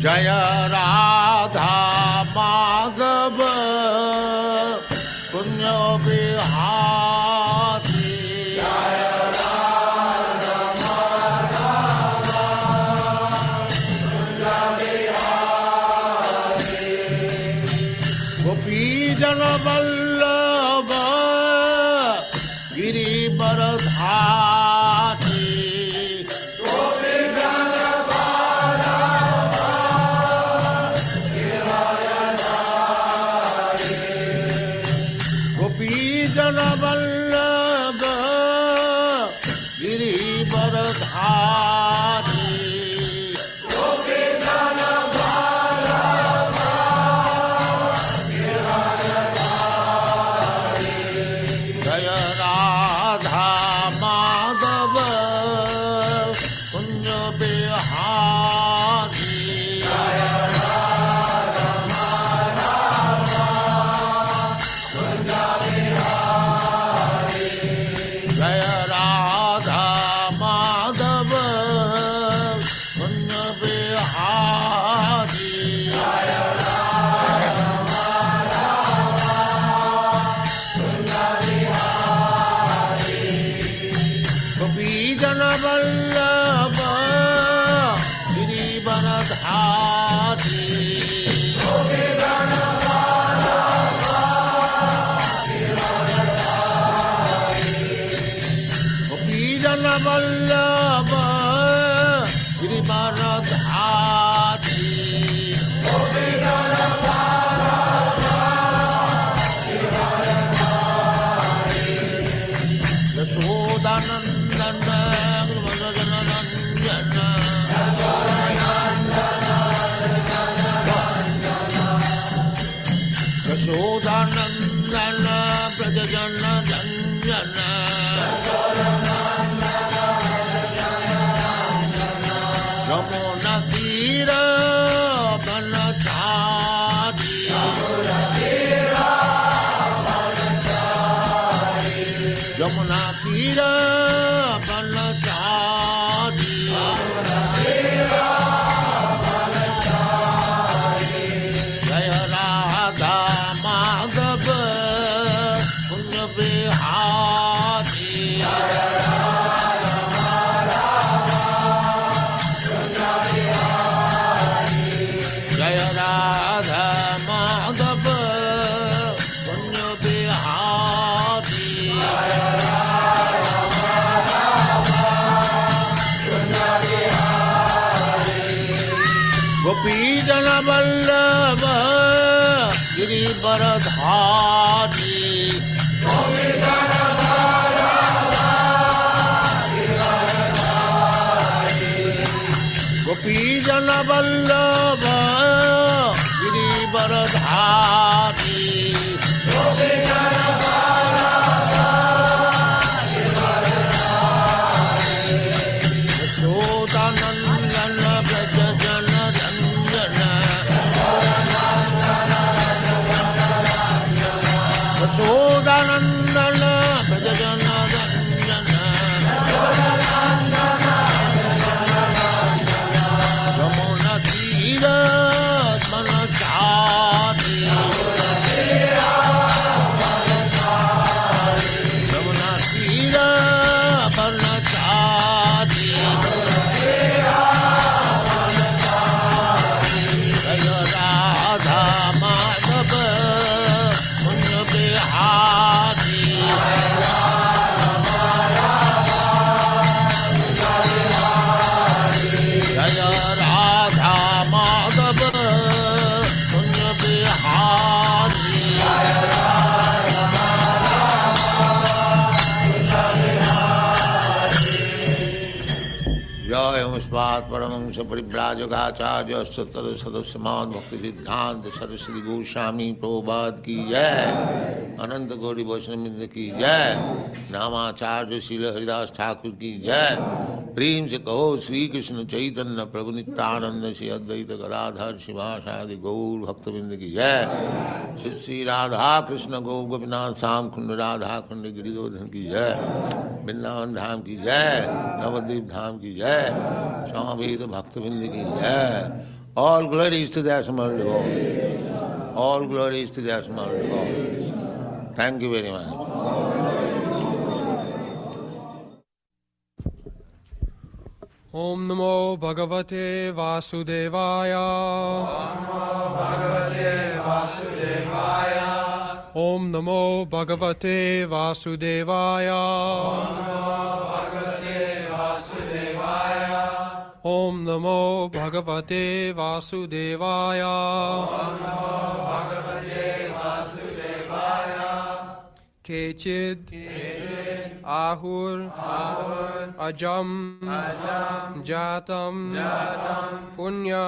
जय राधा माधव पुण्य बिहारी जय राधा माधव पुण्य बिहारी गोपी जन वल्लभ गिरिवरधारी जन वल्लभ गिरिवरधारी जय राधा माधव पुण्य बिहारी वल्लभ गिरिवरधारी गोपी जन वल्लभ गिरिवरधारी यशोदानंदन यशोदानंदन ब्रजजन रंजन यमुना तीर बनचारी यमुना तीर बनचारी जय राधा माधव पुण्य बिहारी जय राधा माधव पुण्य बिहारी गोपी जन वल्लभ गिरिवरधारी गोपी जन वल्लभ गिरिवरधारी यशोदानंदन ब्रजजन रंजन यशोदानंदन ब्रजजन रंजन यमुना तीर बनचारी यमुना तीर बनचारी जय राधा माधव पुण्य बिहारी जय राधा माधव पुण्य बिहारी जय मुस्पात परमहंस परिव्राजकाचार्य सतर सदस्य माद भक्ति सिद्धांत सरस्वती गोस्वामी प्रभुपाद की जय अनंत गौरी वैष्णववृंद की जय नामाचार्य श्रील हरिदास ठाकुर की जय प्रेम से कहो श्री कृष्ण चैतन्य प्रभु नित्यानंद श्री अद्वैत गदाधर शिवासादि गौर भक्तवृंद की जय श्री श्री राधा कृष्ण गौ गोपीनाथ श्याम कुंड राधा कुंड गिरिधोधन की जय वृंदावन धाम की जय नवद्वीप धाम की जय स्वामी भक्तवृंद की जय All glories to the Assembled Lord. All glories to the Assembled Lord. Thank you very much. Om Namo Bhagavate Vasudevaya. Om Namo Bhagavate Vasudevaya. Om Namo Bhagavate Vasudevaya. Kechid Ahur Ajam Jatam Punya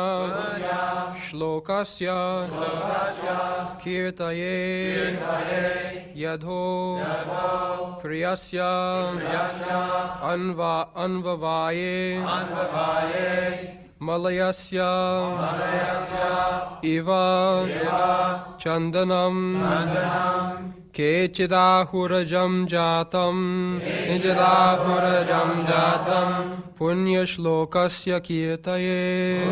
Shlokasya Kirtaye Yadho Priyasya Anvavaye Malayasya Iva Chandanam Kechidahurajam Jatam Punya Shlokasya Kirtaye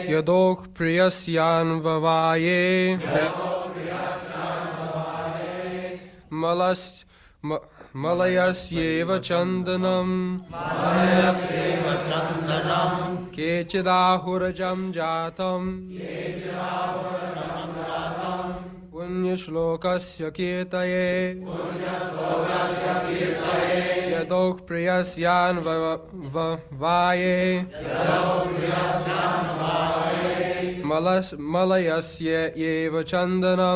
Yadok Priyasyan Vavaye Malayasyeva Chandanam Kechidahurajam Jatam Punya Shlokasya Kirtaye Yadok Priyasyan Vavaye Malayasya Eva Chandanam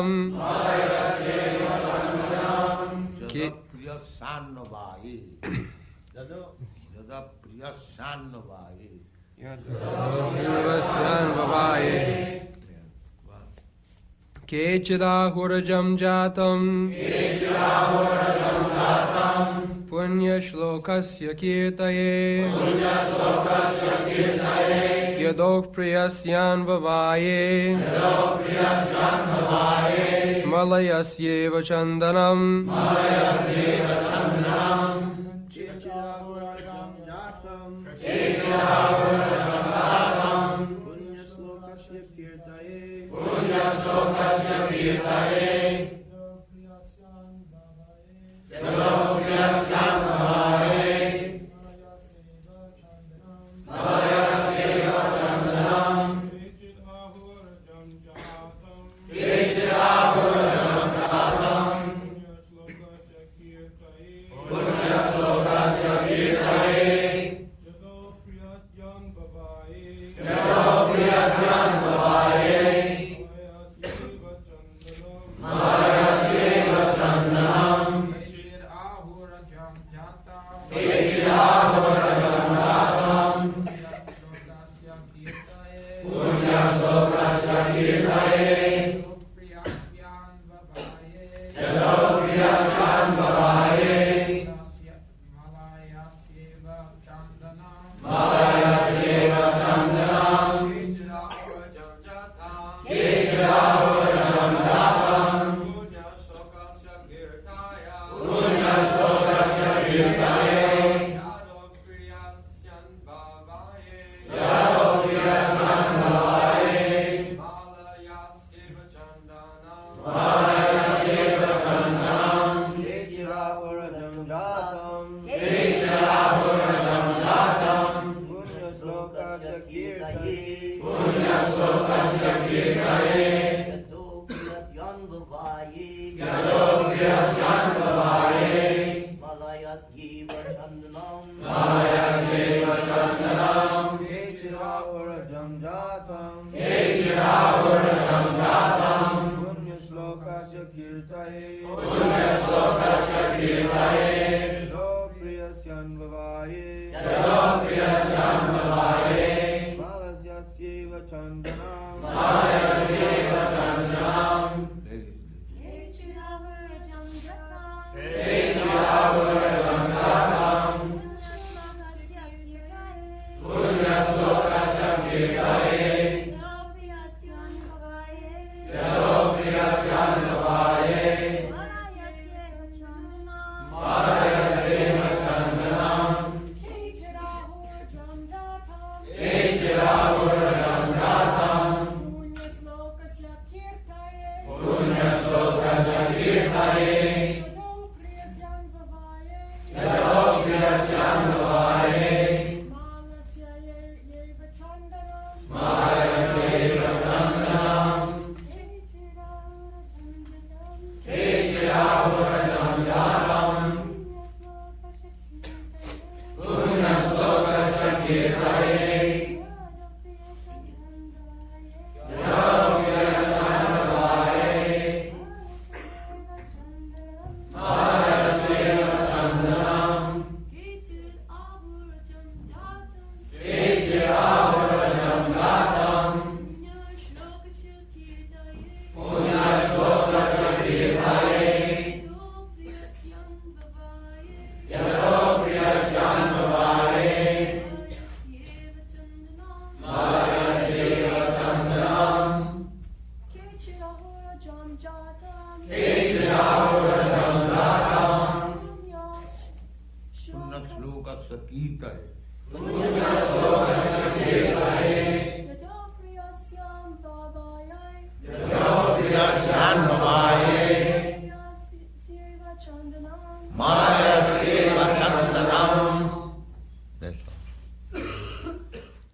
Kechidahurajam Jatam Punya Shlokasya Kirtaye Yadok Priyasyan Vavaye Malayasyeva Chandanam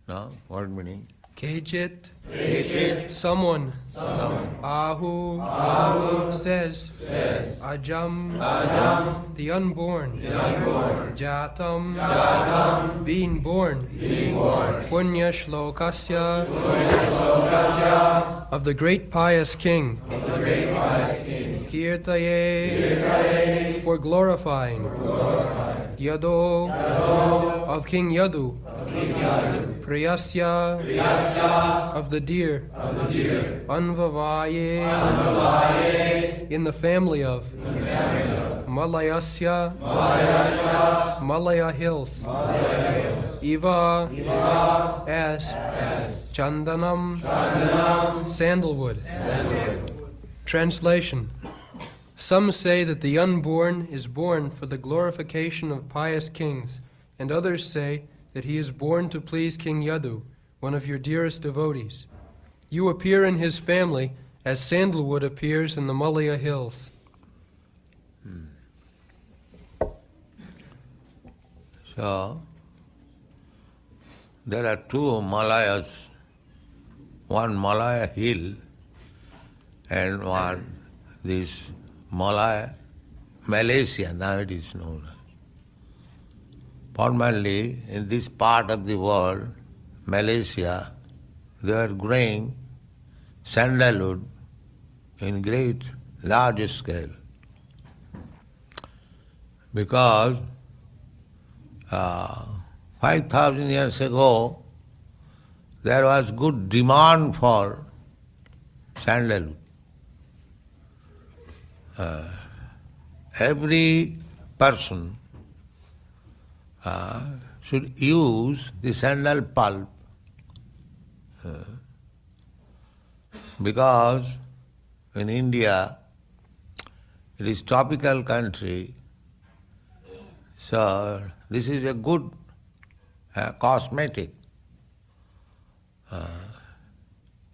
No? What meaning? Kechit, Kechit, someone. someone. Ahu, says. Ajam, the unborn. Jatam, being born. Punya Shlokasya, of the great pious king. Kirtaye, for glorifying. Yado, of King Yadu. Priyasya, of the deer. Anvavaye, in the family of. Malayasya, Malaya hills. Iva, as. Chandanam, sandalwood. Translation. Some say that the unborn is born for the glorification of pious kings, and others say that he is born to please King Yadu, one of your dearest devotees. You appear in his family as sandalwood appears in the Malaya hills. So, there are two Malayas, one Malaya hill and one this Malaya, Malaysia, now it is known. Formerly, in this part of the world, Malaysia, they are growing sandalwood in great, large scale. Because 5,000 years ago, there was good demand for sandalwood. Every person should use the sandal pulp because in India it is tropical country, so this is a good cosmetic.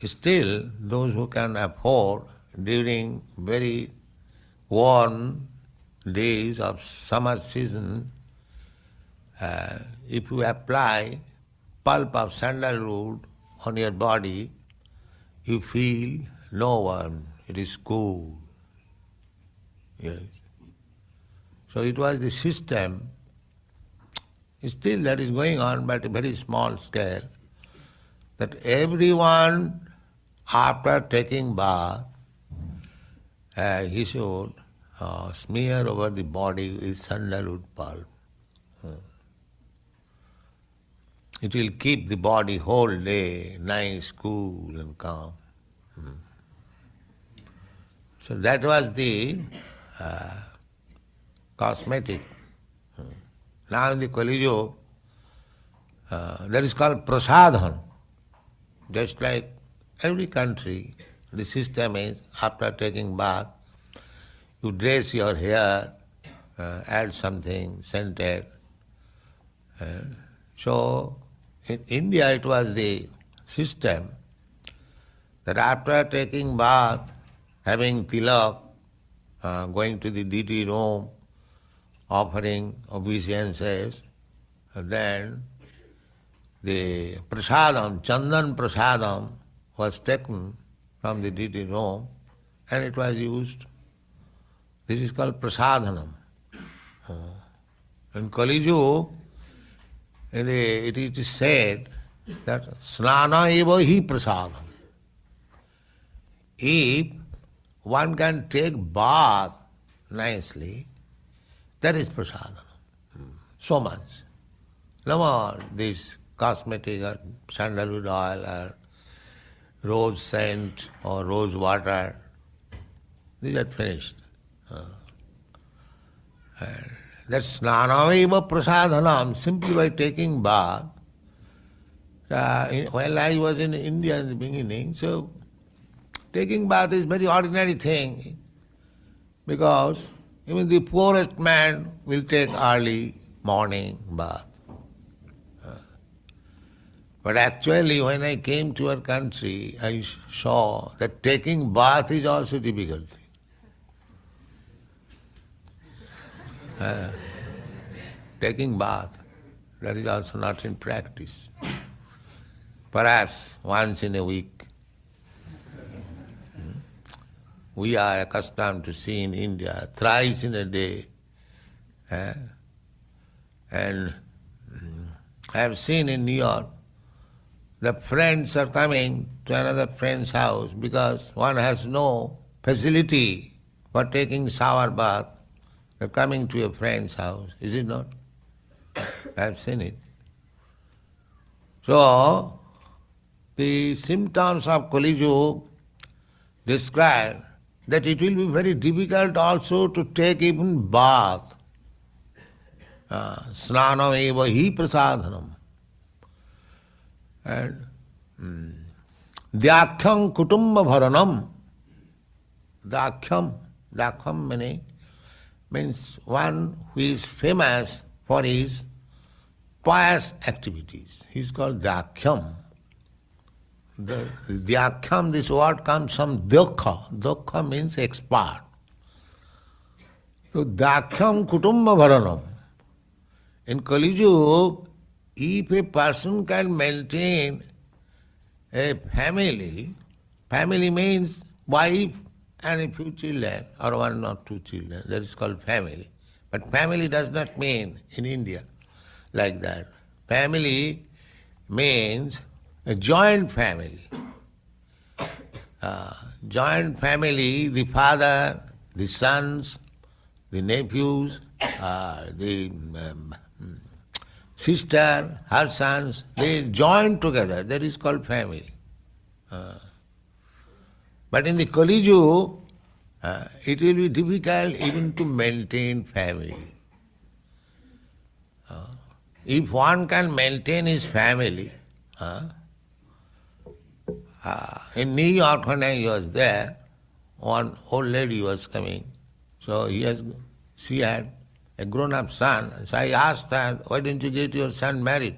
Still, those who can afford during very warm days of summer season, if you apply pulp of sandalwood on your body, you feel no warm, it is cool. Yes. So it was the system, still that is going on but a very small scale, that everyone after taking bath, he should smear over the body with sandalwood pulp. It will keep the body whole day nice, cool and calm. So that was the cosmetic. Now in the Kali Yuga, that is called prasadhan. Just like every country, the system is after taking bath, you dress your hair, add something scented. So in India it was the system that after taking bath, having tilak, going to the deity room, offering obeisances, then the prasadam, chandan prasadam, was taken from the deity room and it was used. This is called prasadhanam. In Kali Yuga, it is said that snana eva hi prasadam. If one can take bath nicely, that is prasadam. So much. No more this cosmetic or sandalwood oil or rose scent or rose water. These are finished. That's snanavaiva prasadhanam, simply by taking bath. While I was in India in the beginning, so taking bath is very ordinary thing, because even the poorest man will take early morning bath. But actually when I came to our country, I saw that taking bath is also difficult. Taking bath, that is also not in practice. Perhaps once in a week. We are accustomed to see in India thrice in a day. And I have seen in New York, the friends are coming to another friend's house because one has no facility for taking shower bath. They're coming to a friend's house, is it not? I have seen it. So, the symptoms of Kali Yuga describe that it will be very difficult also to take even bath. Snanam eva hi prasadhanam. And Dhyakhyam kutumba bharanam. Dhyakhyam means one who is famous for his pious activities. He is called Dhyakhyam. Dhyakhyam, this word comes from Dhyakha. Dhyakha means expert. So Dhyakhyam kutumba bharanam. In Kali Yuga, if a person can maintain a family means wife and a few children, or one or two children, that is called family. But family does not mean in India like that. Family means a joint family. Joint family, the father, the sons, the nephews, the sister, her sons, they join together. That is called family. But in the Kali Yuga, it will be difficult even to maintain family. If one can maintain his family, in New York when I was there, one old lady was coming. So she had a grown-up son. So I asked her, why don't you get your son married?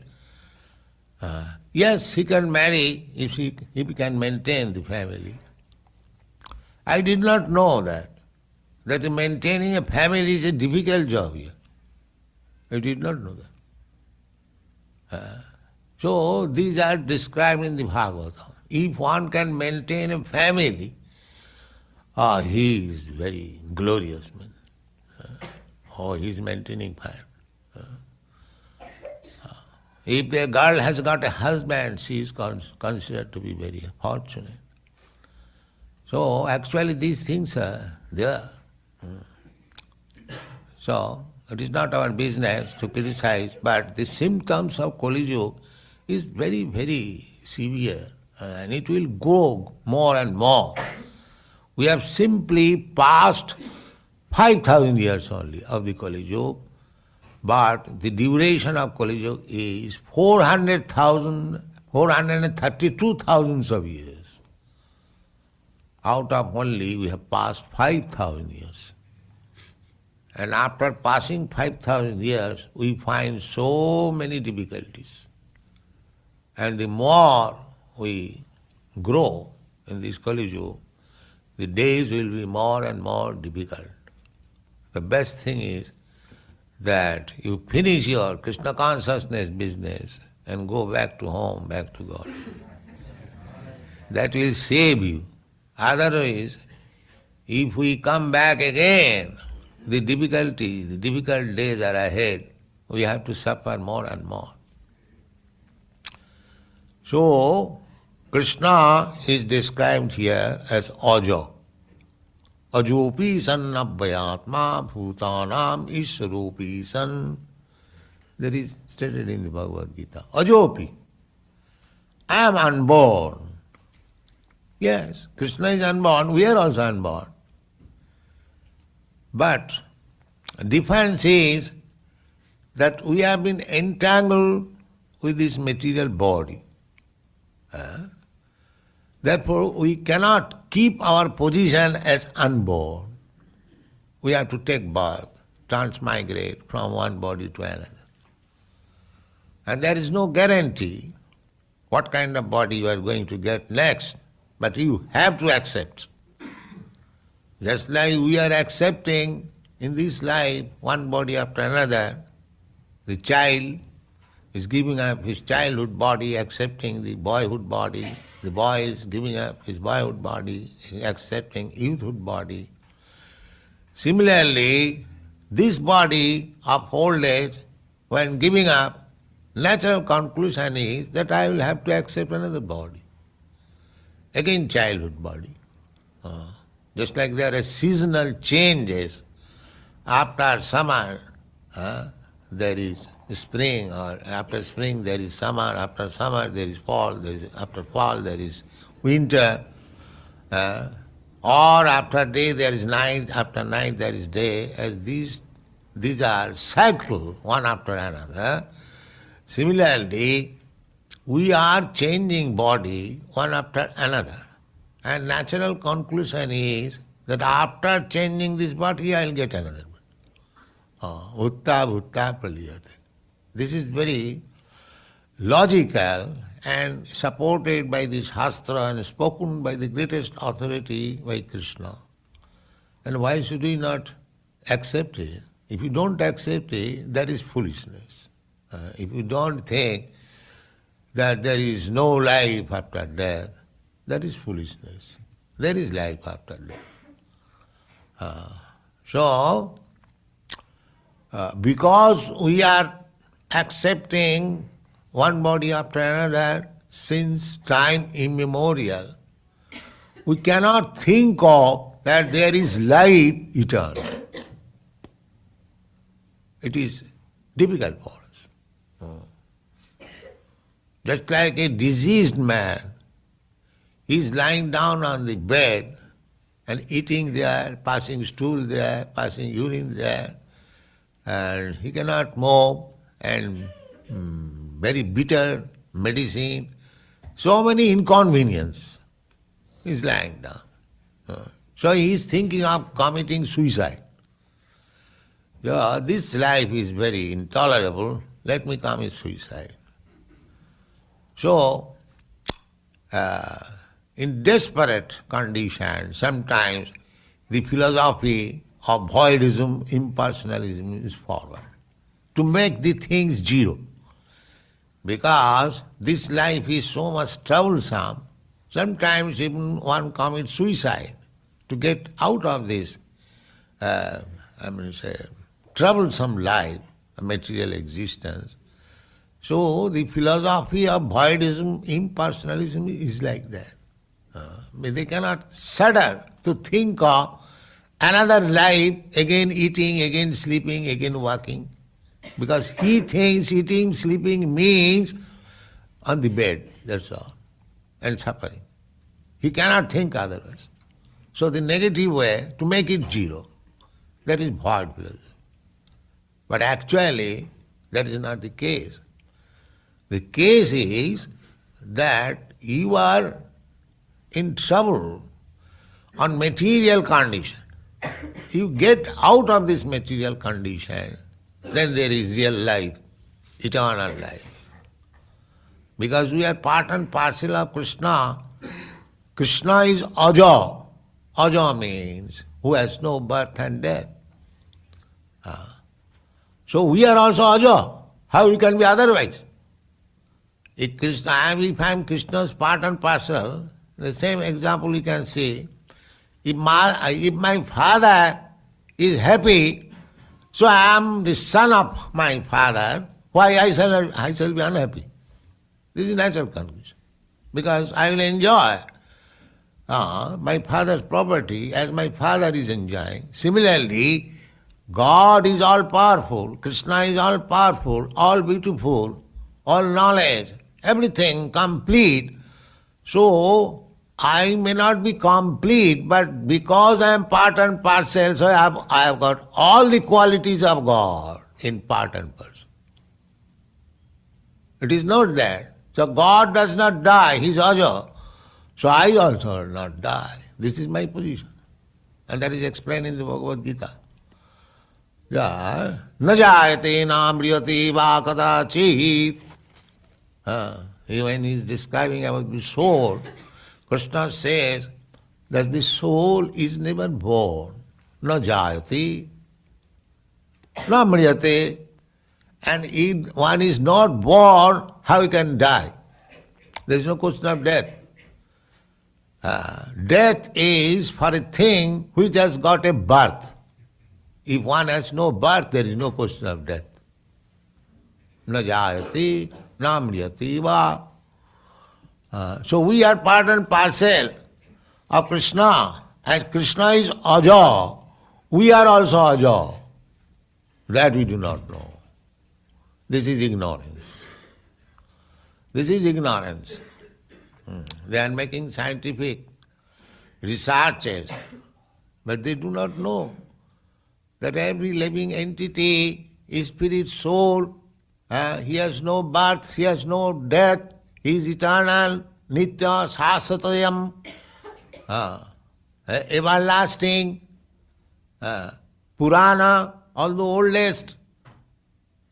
Yes, he can marry if he can maintain the family. I did not know that maintaining a family is a difficult job here. I did not know that. So these are described in the Bhagavatam. If one can maintain a family, he is very glorious man. He is maintaining family. If the girl has got a husband, she is considered to be very fortunate. So actually these things are there. So it is not our business to criticize, but the symptoms of Kali Yuga is very, very severe, and it will go more and more. We have simply passed 5,000 years only of the Kali Yuga, but the duration of Kali Yuga is 432,000 of years. Out of only we have passed 5,000 years. And after passing 5,000 years, we find so many difficulties. And the more we grow in this Kali Yuga, the days will be more and more difficult. The best thing is that you finish your Krishna consciousness business and go back to home, back to God. That will save you. Otherwise, if we come back again, the difficult days are ahead. We have to suffer more and more. So, Krishna is described here as Ajo. Ajopi sannabhyatma bhutanam iswarupi san. That is stated in the Bhagavad Gita. Ajopi. I am unborn. Yes, Krishna is unborn, we are also unborn. But difference is that we have been entangled with this material body. Therefore, we cannot keep our position as unborn. We have to take birth, transmigrate from one body to another. And there is no guarantee what kind of body you are going to get next, but you have to accept. Just like we are accepting in this life one body after another, the child is giving up his childhood body, accepting the boyhood body. The boy is giving up his boyhood body, accepting youthhood body. Similarly, this body of old age, when giving up, natural conclusion is that I will have to accept another body. Again childhood body. Just like there are seasonal changes. After summer, there is spring, or after spring there is summer, after summer there is fall, after fall there is winter, or after day there is night, after night there is day, as these are cycles, one after another. Similarly, we are changing body one after another. And natural conclusion is that after changing this body, I will get another body. Utta bhutta praliyate. This is very logical and supported by this Shastra and spoken by the greatest authority, by Krishna. And why should we not accept it? If you don't accept it, that is foolishness. If you don't think that there is no life after death, that is foolishness. There is life after death. Because we are accepting one body after another since time immemorial, we cannot think of that there is life eternal. It is difficult for us. Just like a diseased man, he is lying down on the bed and eating there, passing stool there, passing urine there, and he cannot move, and very bitter medicine, so many inconvenience. He is lying down. So he is thinking of committing suicide. This life is very intolerable, let me commit suicide. So, in desperate conditions, sometimes the philosophy of voidism, impersonalism is forward, to make the things zero. Because this life is so much troublesome, sometimes even one commits suicide to get out of this, troublesome life, a material existence. So the philosophy of voidism, impersonalism is like that. They cannot shudder to think of another life, again eating, again sleeping, again walking. Because he thinks eating, sleeping means on the bed, that's all, and suffering. He cannot think otherwise. So the negative way, to make it zero, that is void philosophy. But actually, that is not the case. The case is that you are in trouble on material condition. You get out of this material condition, then there is real life, eternal life. Because we are part and parcel of Krishna. Krishna is Aja. Aja means who has no birth and death. So we are also Aja. How we can be otherwise? If I am Krishna's part and parcel, the same example you can see. If my father is happy, so I am the son of my father, why I shall be unhappy? This is natural conclusion. Because I will enjoy my father's property as my father is enjoying. Similarly, God is all powerful, Krishna is all powerful, all beautiful, all knowledge, everything complete. So I may not be complete, but because I am part and parcel, so I have got all the qualities of God in part and parcel. It is not that. So God does not die, He is Aja. So I also will not die. This is my position. And that is explained in the Bhagavad Gita. Ja, na jayate na mriyate va kadachit. When he is describing about the soul, Krishna says that the soul is never born. Na jayate, na mriyate. And if one is not born, how he can die? There is no question of death. Death is for a thing which has got a birth. If one has no birth, there is no question of death. Na jayati, na mriyati va. So we are part and parcel of Krishna. As Krishna is Aja, we are also Aja. That we do not know. This is ignorance. This is ignorance. They are making scientific researches, but they do not know that every living entity is spirit, soul. He has no birth, he has no death, he is eternal, nitya, sasatayam, everlasting, Purana, all the oldest.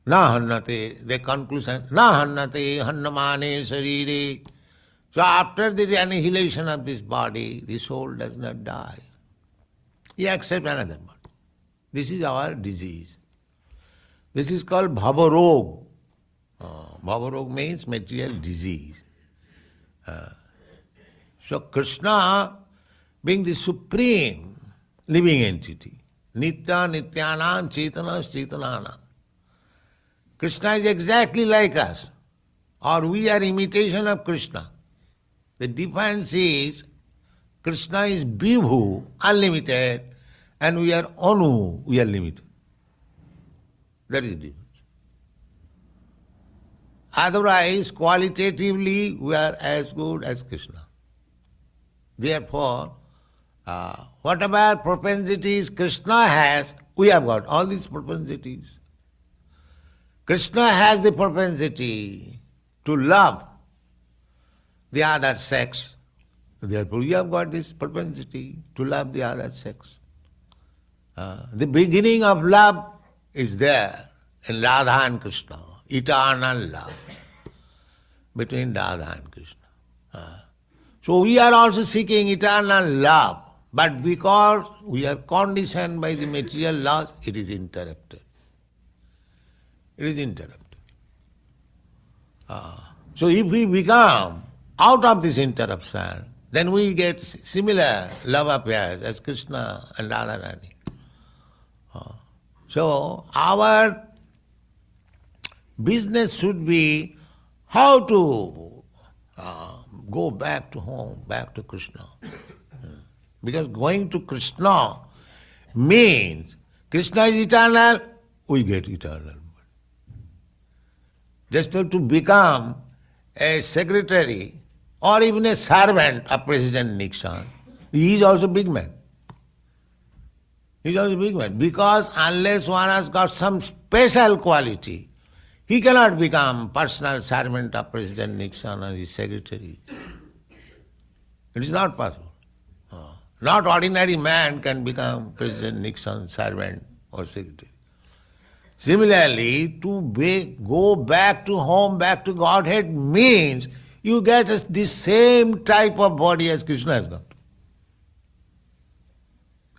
Na hannate, the conclusion, na hannate hannamane sarire. So after the annihilation of this body, the soul does not die. He accepts another body. This is our disease. This is called bhavarog. Bhavarog means material disease. So Krishna, being the supreme living entity, nitya nityanam cetana cetanana. Krishna is exactly like us, or we are imitation of Krishna. The difference is, Krishna is Vibhu, unlimited, and we are Anu, we are limited. That is the difference. Otherwise, qualitatively, we are as good as Krishna. Therefore, whatever propensities Krishna has, we have got all these propensities. Krishna has the propensity to love the other sex. Therefore, we have got this propensity to love the other sex. The beginning of love is there in Radha and Krishna, eternal love between Radha and Krishna. So we are also seeking eternal love, but because we are conditioned by the material laws, it is interrupted. It is interrupted. So if we become out of this interruption, then we get similar love affairs as Krishna and Radharani. So our business should be how to go back to home, back to Krishna. Because going to Krishna means Krishna is eternal, we get eternal. Just to become a secretary or even a servant of President Nixon, he is also big man. He is also big man. Because unless one has got some special quality, he cannot become personal servant of President Nixon or his secretary. It is not possible. Not ordinary man can become President Nixon's servant or secretary. Similarly, to go back to home, back to Godhead means you get the same type of body as Krishna has got.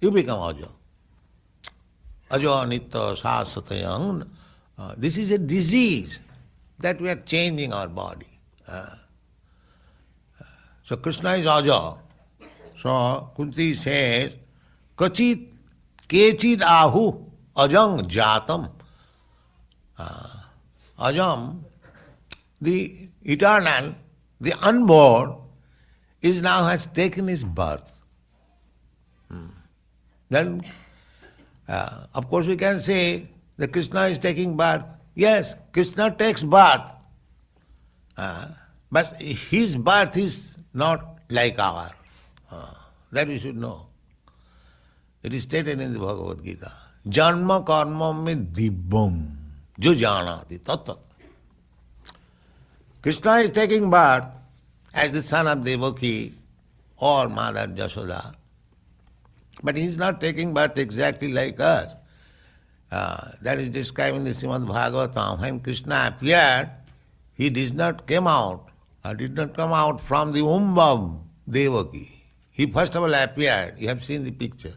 You become Aja. Aja nitya sasatayang. This is a disease that we are changing our body. So Krishna is Aja. So Kunti says, Kachit kechid ahu ajang jatam. Ajam, the eternal, the unborn, is now has taken his birth. Then, of course, we can say that Krishna is taking birth. Yes, Krishna takes birth, but his birth is not like ours. That we should know. It is stated in the Bhagavad Gita. Janma karma me dibbam jo janati tat. Krishna is taking birth as the son of Devaki or Mother Jashoda. But he is not taking birth exactly like us. That is described in the Srimad Bhagavatam. When Krishna appeared, he did not come out from the womb of Devaki. He first of all appeared. You have seen the picture.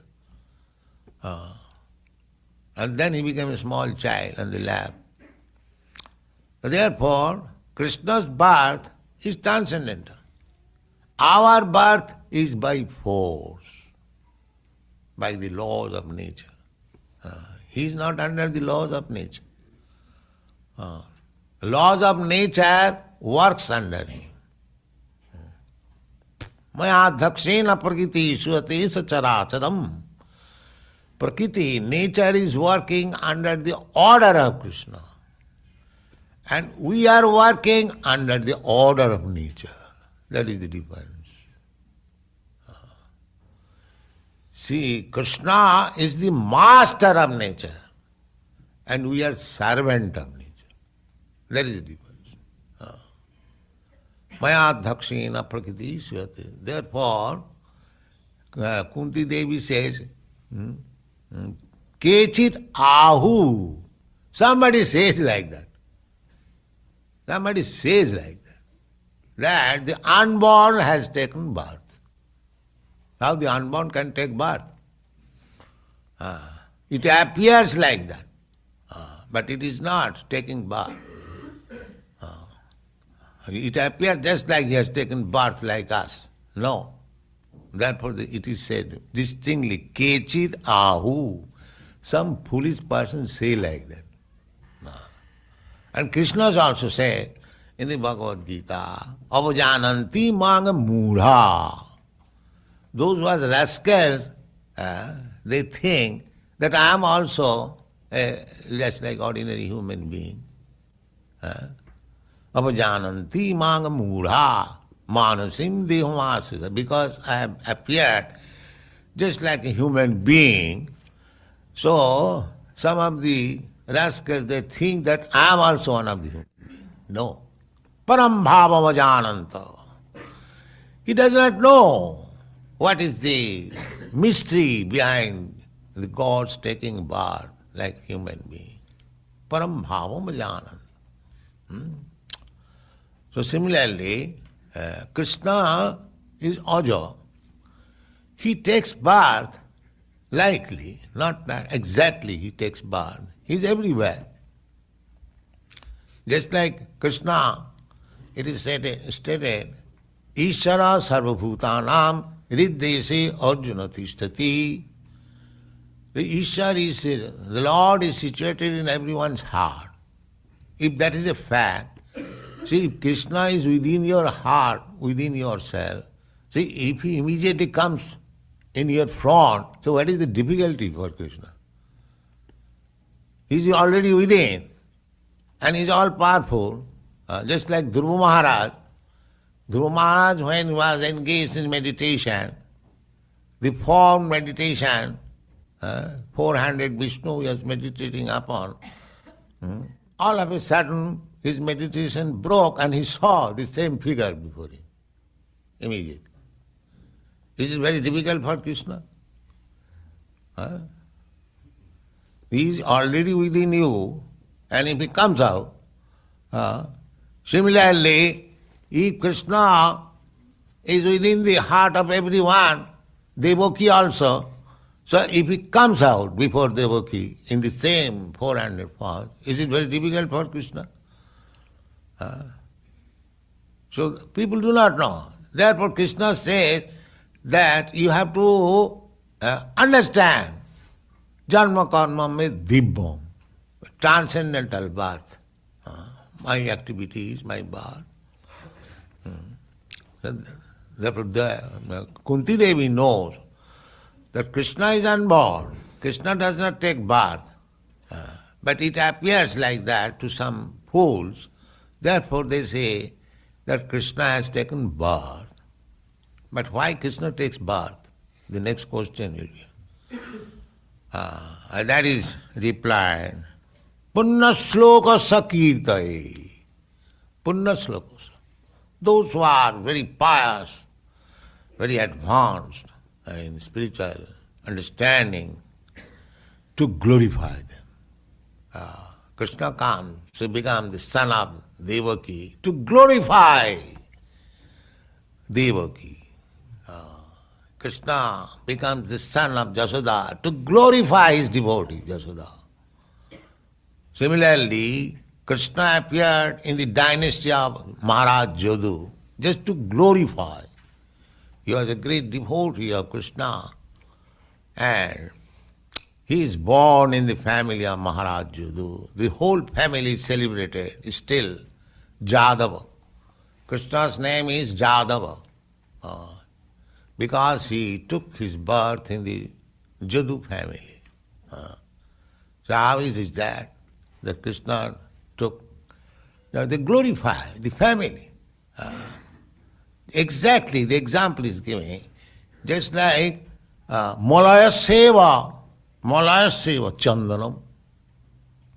And then he became a small child on the lap. Therefore, Krishna's birth is transcendental. Our birth is by force, by the laws of nature. He is not under the laws of nature. Laws of nature works under him. Mayadhakshena prakriti suate sacharacharam. Prakriti, nature is working under the order of Krishna. And we are working under the order of nature. That is the difference. See, Krishna is the master of nature and we are servant of nature. That is the difference. Mayadhakshena prakriti suyate. Therefore, Kunti Devi says, Kechit ahu. Somebody says like that. Somebody says like that the unborn has taken birth. How the unborn can take birth? It appears like that, but it is not taking birth. It appears just like he has taken birth like us. No. Therefore it is said distinctly, Kechit ahu. Some foolish person say like that. And Krishna also said in the Bhagavad Gita, Avajananti mang mudha. Those who are rascals, they think that I am also just like ordinary human being. Avajananti mang mudha manasim dehamasita. Because I have appeared just like a human being, so some of the rascals, they think that I am also one of the human beings. No. Param bhavam ajananta. He does not know what is the mystery behind the gods taking birth like human being. Param bhavam ajananta. So similarly, Krishna is Aja. He takes birth likely, not exactly he takes birth. He is everywhere. Just like Krishna, it is stated, Ishara sarvabhutanam riddese arjuna tishtati. The Ishar is, the Lord is situated in everyone's heart. If that is a fact, see, if Krishna is within your heart, within yourself, see, if he immediately comes in your front, so what is the difficulty for Krishna? He is already within, and he is all powerful, just like Dhruva Maharaj. Dhruva Maharaj, when he was engaged in meditation, the form meditation, 400 Vishnu he was meditating upon, all of a sudden his meditation broke and he saw the same figure before him, immediately. Is it very difficult for Krishna? He is already within you, and if he comes out, similarly, if Krishna is within the heart of everyone, Devaki also, so if he comes out before Devaki in the same 400 forms, is it very difficult for Krishna? So people do not know. Therefore Krishna says that you have to understand Janma karma means dibbam, transcendental birth. My activities, my birth. Therefore Kunti Devi knows that Krishna is unborn. Krishna does not take birth. But it appears like that to some fools. Therefore they say that Krishna has taken birth. But why Krishna takes birth? The next question will be. And that is replied, Punna sloka sakirtaye. Punna sloka. Those who are very pious, very advanced in spiritual understanding, to glorify them. Krishna comes to become the son of Devaki, to glorify Devaki. Krishna becomes the son of Jasoda to glorify his devotee, Jasoda. Similarly, Krishna appeared in the dynasty of Maharaj Jadu just to glorify. He was a great devotee of Krishna, and he is born in the family of Maharaj Jadu. The whole family is celebrated still Jadava. Krishna's name is Jadava because he took his birth in the Jadu family. So how is it that Krishna took? Now they glorify the family. Exactly, the example is given. Just like Malaya Seva, Chandanam.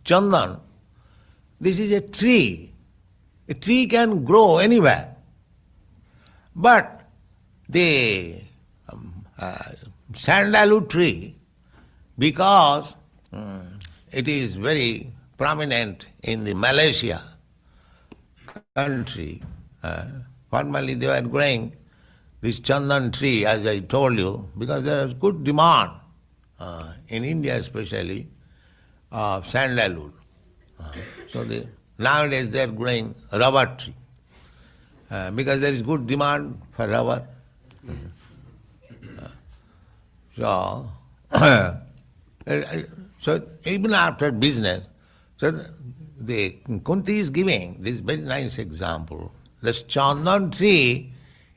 Chandan, this is a tree. A tree can grow anywhere. But the sandalwood tree, because it is very prominent in the Malaysia country, formerly they were growing this chandan tree, as I told you, because there is good demand in India especially of sandalwood. So nowadays they are growing rubber tree because there is good demand for rubber. So even after business, so the Kunti is giving this very nice example. This chandan tree,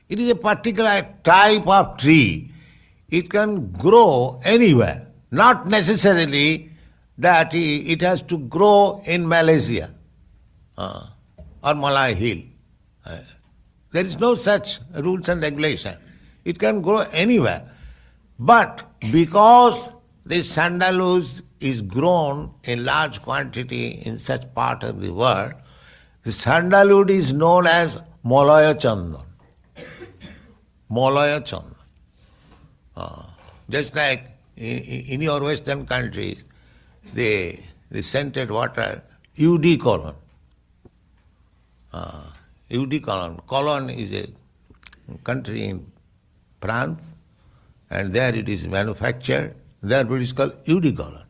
it is a particular type of tree. It can grow anywhere, not necessarily that it has to grow in Malaysia or Malay Hill. There is no such rules and regulation. It can grow anywhere. But because the sandalwood is grown in large quantity in such part of the world, the sandalwood is known as Malaya Chandan. Malaya Chandan. Just like in your Western countries, the scented water, UD Cologne. UD Cologne. Cologne is a country in France, and there it is manufactured. Therefore it is called UD Cologne.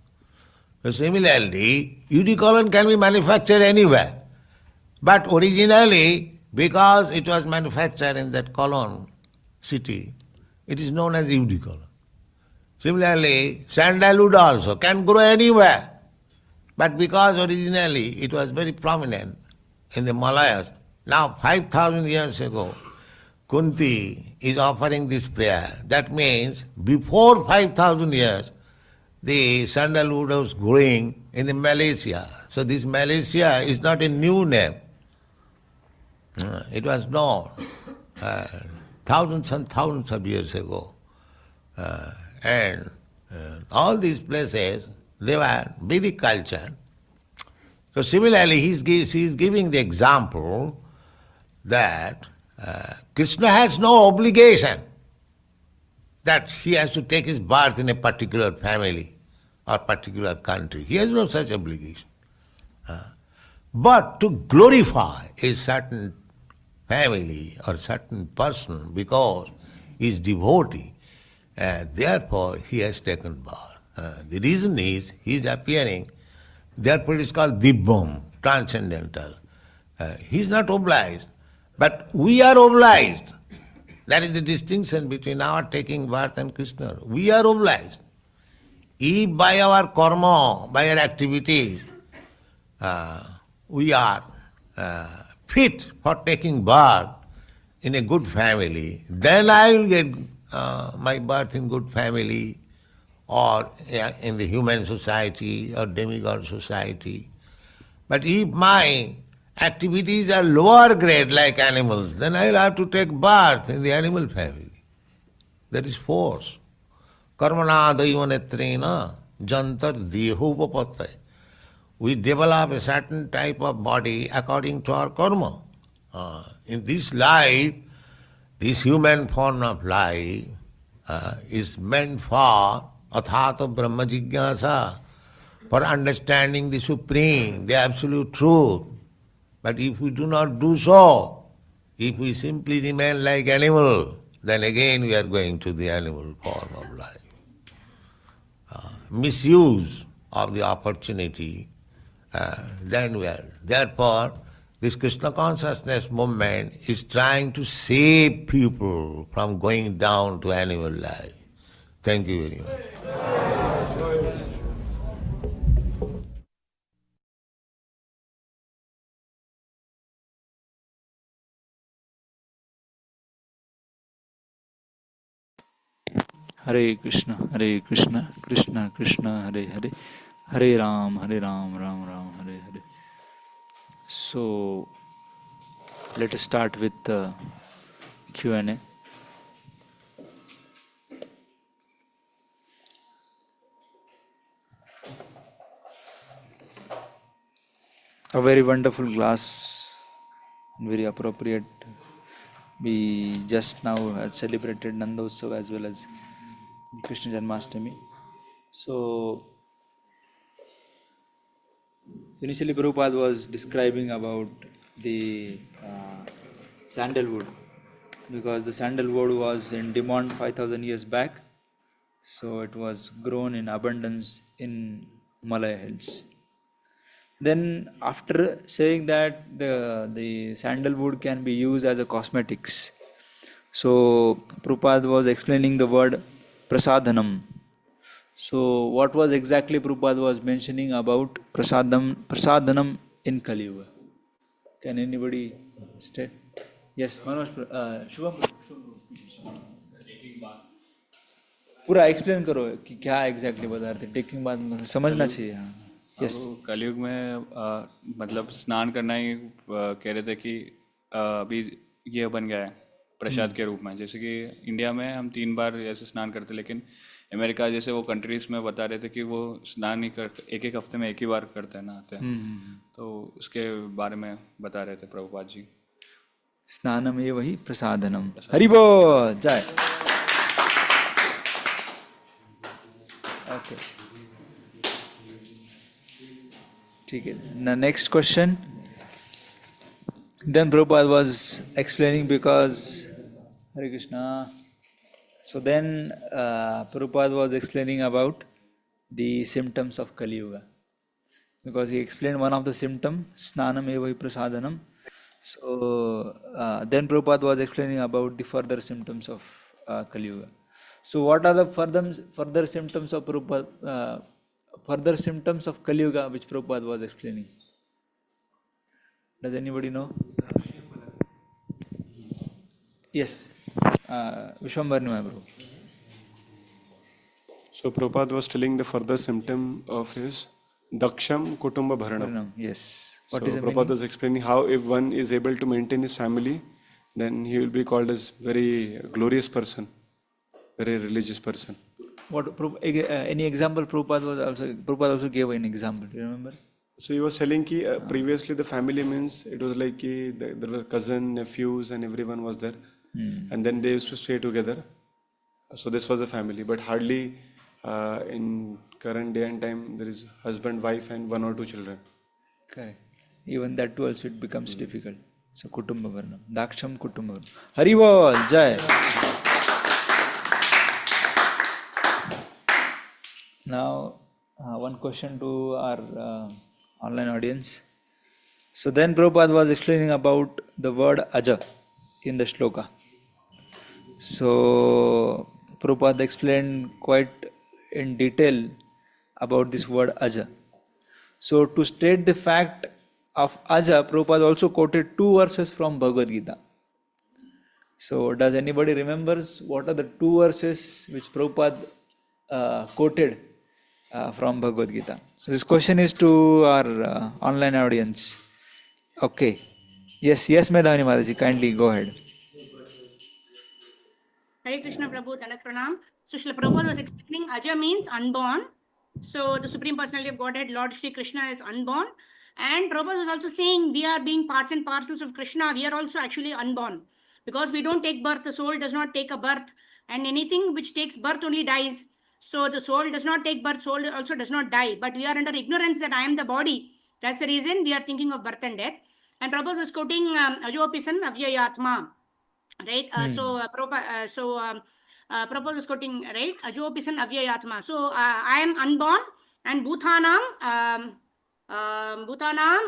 So similarly, UD Cologne can be manufactured anywhere. But originally, because it was manufactured in that Cologne city, it is known as UD Cologne. Similarly, sandalwood also can grow anywhere. But because originally it was very prominent in the Malayas, now 5,000 years ago, Kunti is offering this prayer. That means before 5,000 years, the sandalwood was growing in the Malaysia. So this Malaysia is not a new name. It was known thousands and thousands of years ago. And all these places, they were Vedic culture. So similarly, he is giving the example that Krishna has no obligation that he has to take his birth in a particular family or particular country. He has no such obligation. But to glorify a certain family or certain person because he is devotee, therefore he has taken birth. The reason is he is appearing, therefore it is called Dibbam, transcendental. He is not obliged. But we are obliged. That is the distinction between our taking birth and Krishna. We are obliged. If by our karma, by our activities, we are fit for taking birth in a good family, then I will get my birth in good family or in the human society or demigod society. But if my activities are lower grade like animals, then I will have to take birth in the animal family. That is force. Karmana daivanetrena jantar dehopapatte. We develop a certain type of body according to our karma. In this life, this human form of life is meant for athata brahma jigyasa, for understanding the Supreme, the Absolute Truth. But if we do not do so, if we simply remain like animal, then again we are going to the animal form of life. Misuse of the opportunity, then we are. Therefore, this Krishna consciousness movement is trying to save people from going down to animal life. Thank you very much. Hare Krishna, Krishna Krishna, Hare Hare, Hare Ram, Ram Ram, Hare Hare. So, let us start with the Q&A. A very wonderful class, very appropriate. We just now had celebrated Nandotsav as well as Krishna Janmashtami. So, initially Prabhupada was describing about the sandalwood, because the sandalwood was in demand 5,000 years back. So it was grown in abundance in Malaya Hills. Then after saying that the sandalwood can be used as a cosmetics, so Prabhupada was explaining the word prasadhanam. So what was exactly Prabhupada was mentioning about prasadhanam in Kali Yuga? Can anybody state? Yes, Manoj, Shubham. पूरा explain करो कि क्या exactly बता रहे थे taking बाद में समझना चाहिए. हाँ. यस. कलयुग में मतलब स्नान करना ही कह रहे थे कि अभी ये बन गया है प्रसाद के रूप में. जैसे कि इंडिया में हम 3 बार ऐसे स्नान करते, लेकिन अमेरिका जैसे वो कंट्रीज में बता रहे थे कि वो स्नान नहीं कर, एक हफ्ते में एक ही बार करते हैं, नहाते हैं. तो उसके बारे में बता रहे थे प्रभुपाद जी. स्नानम ये वही प्रसादनम. हरि बोल जय. Okay. ठीक है. The next question. Then Prabhupada was explaining because Hare Krishna. So then Prabhupada was explaining about the symptoms of Kali Yuga, because he explained one of the symptoms, Snanam eva prasadanam. So then Prabhupada was explaining about the further symptoms of Kali Yuga. So what are the further symptoms of Prabhupada, further symptoms of Kali Yuga which Prabhupada was explaining? Does anybody know? Yes. Vishwambar Prabhu. So Prabhupada was telling the further symptom of his Daksham Kutumba Bharanam. Yes. What is Prabhupada was explaining how if one is able to maintain his family, then he will be called as very glorious person, very religious person. What any example Prabhupada also gave an example. Do you remember? So he was telling that previously the family means it was like there were cousin, nephews, and everyone was there, and then they used to stay together. So this was a family, but hardly in current day and time there is husband, wife, and 1 or 2 children. Correct. Even that too also it becomes difficult. So Kutumba Varnam, Daksham Kutumba Varnam. Hari Bol, Jai. Now one question to our online audience. So then Prabhupada was explaining about the word aja in the shloka. So Prabhupada explained quite in detail about this word aja. So to state the fact of aja, Prabhupada also quoted two verses from Bhagavad Gita. So does anybody remembers what are the two verses which Prabhupada quoted from Bhagavad Gita? So this question is to our online audience. Okay. Yes, Medhavani Mataji, kindly go ahead. Hare Krishna Prabhu, Dandak Pranam. So Srila Prabhupada was explaining Aja means unborn. So the Supreme Personality of Godhead, Lord Shri Krishna, is unborn. And Prabhupada was also saying we are being parts and parcels of Krishna. We are also actually unborn. Because we don't take birth, the soul does not take a birth. And anything which takes birth only dies. So the soul does not take birth, soul also does not die. But we are under ignorance that I am the body. That's the reason we are thinking of birth and death. And Prabhupada was quoting Ajopisan Avyayatma. Right. Prabhupada is quoting, right? Ajopisan avyayatma. So I am unborn, and Bhutanam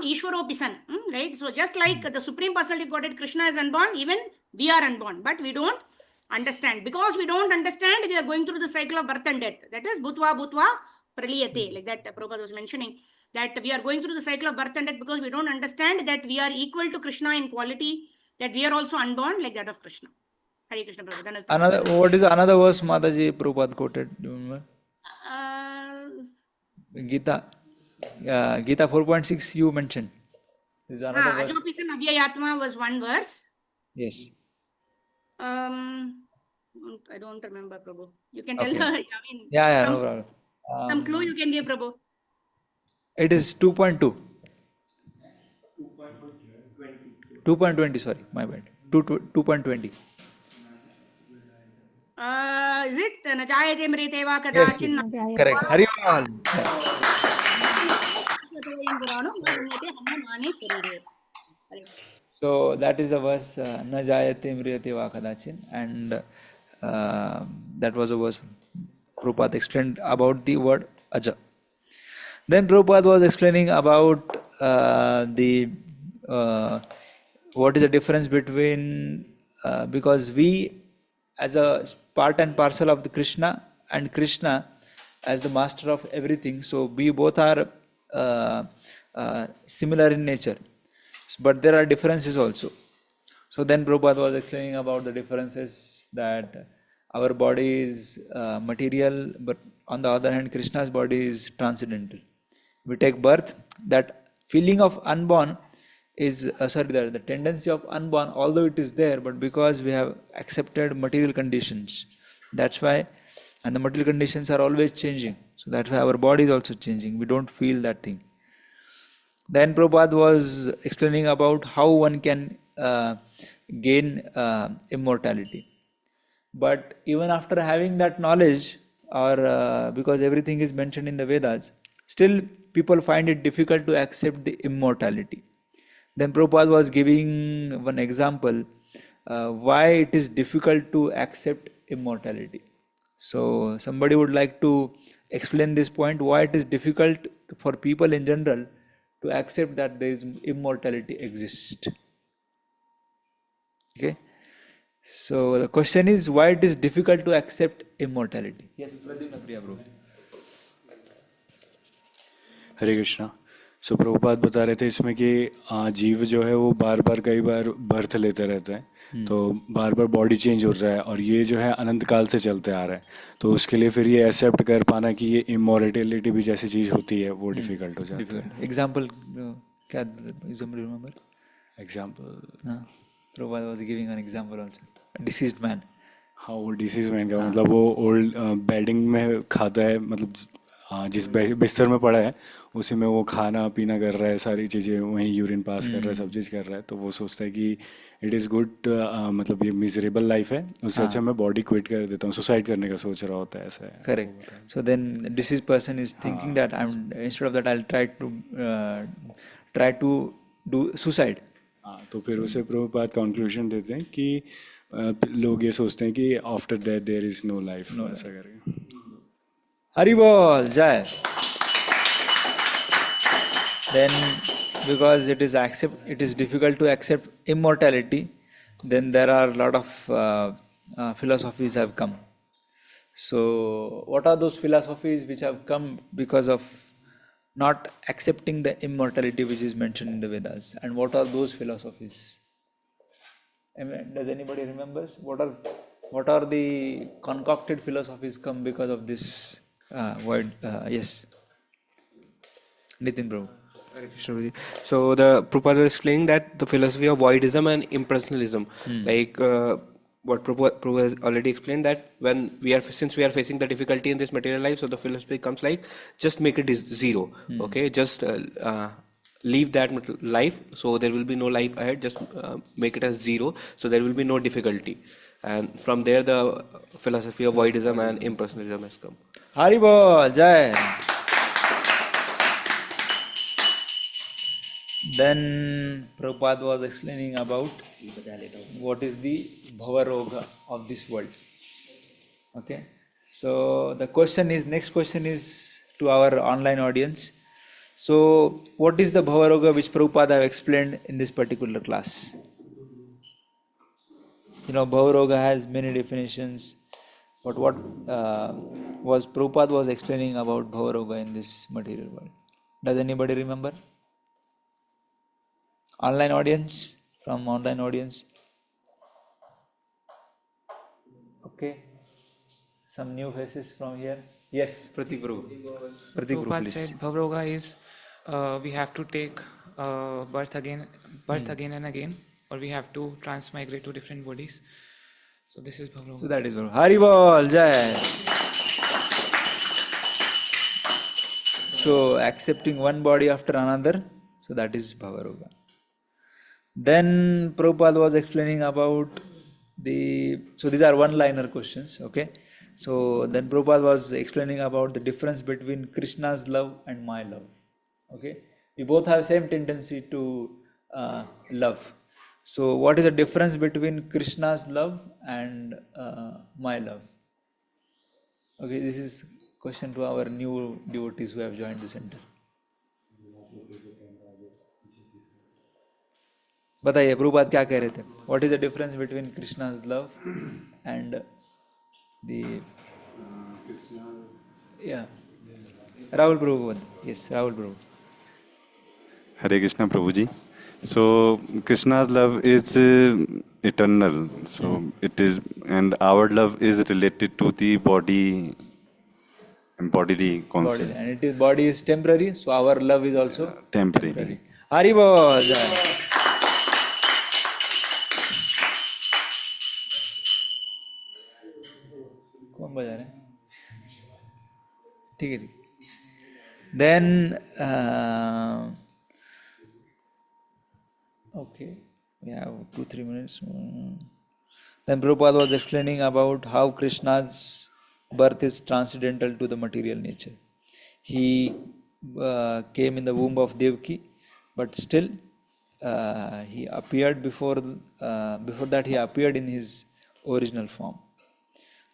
Ishwaropisan. Right. So just like the Supreme Personality of Godhead Krishna is unborn, even we are unborn, but we don't understand. Because we don't understand, we are going through the cycle of birth and death. That is Bhutva Praliyate. Like that Prabhupada was mentioning, that we are going through the cycle of birth and death because we don't understand that we are equal to Krishna in quality, that we are also unborn like that of Krishna. Hare Krishna Prabhupada. What is another verse Mataji Prabhupada quoted? Do you remember? Gita. Gita 4.6 you mentioned. This is another verse. Ajopisan Avyayatma was one verse. Yes. I don't remember, Prabhu. You can tell Okay. her. I mean, No problem. some clue you can give, Prabhu. It is 2.2. 2.20, sorry, my bad. 2.20. Is it Najayate Mrite Va Kadachin? Yes. Correct. Hari Bol. So that is the verse Najayate Mriyate Va Kadachin, and that was a verse Prabhupada explained about the word aja. Then Prabhupada was explaining about what is the difference between because we as a part and parcel of the Krishna and Krishna as the master of everything, so we both are similar in nature, but there are differences also. So then Prabhupada was explaining about the differences, that our body is material, but on the other hand Krishna's body is transcendental. We take birth, that feeling of unborn is the tendency of unborn, although it is there, but because we have accepted material conditions, that's why, and the material conditions are always changing, so that's why our body is also changing, we don't feel that thing. Then Prabhupada was explaining about how one can gain immortality. But even after having that knowledge, or because everything is mentioned in the Vedas, still people find it difficult to accept the immortality. Then Prabhupada was giving one example why it is difficult to accept immortality. So somebody would like to explain this point, why it is difficult for people in general to accept that there is immortality exists. Okay. So the question is why it is difficult to accept immortality. Yes, Pradyumna Priya bro. हरे कृष्णा. सो प्रभुपाद बता रहे थे इसमें कि जीव जो है वो बार बार कई बार बर्थ लेते रहता है, तो बार बार बॉडी चेंज हो रहा है, और ये जो है अनंत काल से चलते आ रहा है, तो उसके लिए फिर ये एक्सेप्ट कर पाना कि ये इमोर्टैलिटी भी जैसी चीज़ होती है वो डिफिकल्ट हो जाता है. एग्जाम्पल क्या example remember? Example Prabhupada was giving an example also, deceased man. हाँ, वो डिसीज मैन का मतलब वो ओल्ड बेडिंग में खाता है, मतलब जिस बिस्तर में पड़ा है उसी में वो खाना पीना कर रहा है, सारी चीज़ें वहीं यूरिन पास कर रहा है, सब चीज़ कर रहा है, तो वो सोचता है कि इट इज़ गुड, मतलब ये मिजरेबल लाइफ है, उससे अच्छा मैं बॉडी क्विट कर देता हूँ, सुसाइड करने का सोच रहा होता है, ऐसा है. Correct. So then disease person is thinking that I am instead of that I will try to do suicide. हाँ, तो फिर उसे प्रभुपाद कंक्लूजन देते हैं कि लोग ये सोचते हैं कि after that there is no life, ऐसा करके. हरि बोल जय. Then because it is difficult to accept immortality, then there are a lot of philosophies have come. So what are those philosophies which have come because of not accepting the immortality which is mentioned in the Vedas? And what are those philosophies? Does anybody remember what are the concocted philosophies come because of this word? Yes, Nitin Prabhu. Hare Krishna Guruji. So the Prabhupada was explaining that the philosophy of voidism and impersonalism, like what Prabhupada already explained, that when since we are facing the difficulty in this material life, so the philosophy comes like just make it zero, okay, just leave that life, so there will be no life ahead, just make it as zero, so there will be no difficulty, and from there the philosophy of voidism and impersonalism has come. Haribol, Jai. Then Prabhupada was explaining about what is the bhavaroga of this world. Okay, so the next question is to our online audience. So what is the bhavaroga which Prabhupada have explained in this particular class? Bhavaroga has many definitions, but what was Prabhupada was explaining about bhavaroga in this material world? Does anybody remember? Online audience, from online audience. Okay. Some new faces from here. Yes, Pratik Prabhu. Pratik Prabhu, Prabhupada please. said Bhavaroga is we have to take birth again and again, or we have to transmigrate to different bodies. So this is Bhavaroga. So that is Bhavaroga. Haribol, Jai. So accepting one body after another, so that is Bhavaroga. Then Prabhupada was explaining about so these are one-liner questions, okay? So then Prabhupada was explaining about the difference between Krishna's love and my love, okay? We both have same tendency to love. So what is the difference between Krishna's love and my love? Okay, this is question to our new devotees who have joined the center. बताइए प्रभुपाद क्या कह रहे थे? What is the difference between Krishna's love and the Rahul Prabhu? Yes, Rahul Prabhu. Hare Krishna Prabhuji. So Krishna's love is eternal. So it is, and our love is related to the body, bodily concept. And body is temporary, so our love is also Temporary. Haribol. कौन बजा रहे हैं? ठीक है. Then okay, we have 2-3 minutes. Then Prabhupada was explaining about how Krishna's birth is transcendental to the material nature. He came in the womb of Devaki, but still he appeared before that he appeared in his original form,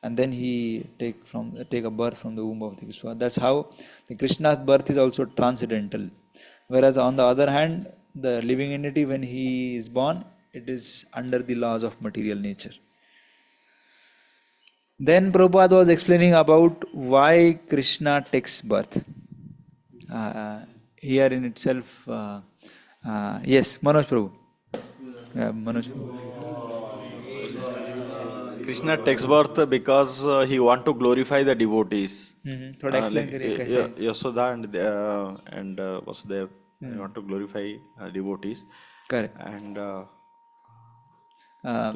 and then he take a birth from the womb of the Krishna. That's how the Krishna's birth is also transcendental. Whereas on the other hand, the living entity, when he is born, it is under the laws of material nature. Then Prabhupada was explaining about why Krishna takes birth. Here in itself, yes, Manoj Prabhu. Manoj Prabhu. Krishna takes birth because he want to glorify the devotees. थोड़ा explain करिए कैसे? Yasoda and Vasudev want to glorify devotees. Correct. And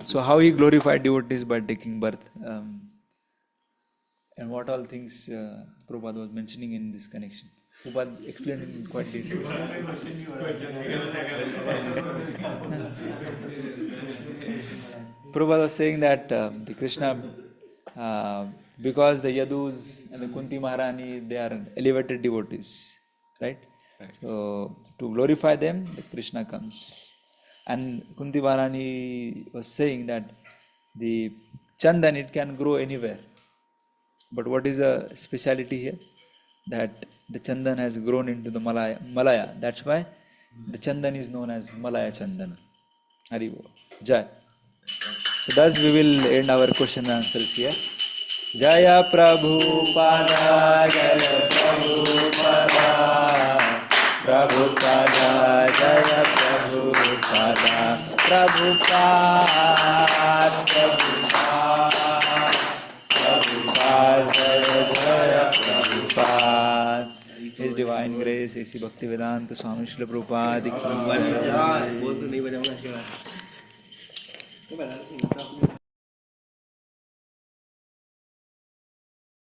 so how he glorified devotees by taking birth, and what all things Prabhupada was mentioning in this connection. Prabhupada explained in quite detail. Prabhupada was saying that the Krishna, because the Yadus and the Kunti Maharani, they are elevated devotees, right? So to glorify them, the Krishna comes. And Kunti Maharani was saying that the Chandan, it can grow anywhere. But what is a speciality here? That the Chandan has grown into the Malaya. That's why The chandan is known as Malaya Chandan. Hari Bol. Jai. So thus we will end our question and answers here. Jaya Prabhupada, Jaya Prabhupada, Prabhupada, Jaya Prabhupada, Prabhupada, Prabhupada, Jaya Prabhupada. His Divine Grace, A.C. Bhaktivedant Swami Prabhupada ki jai.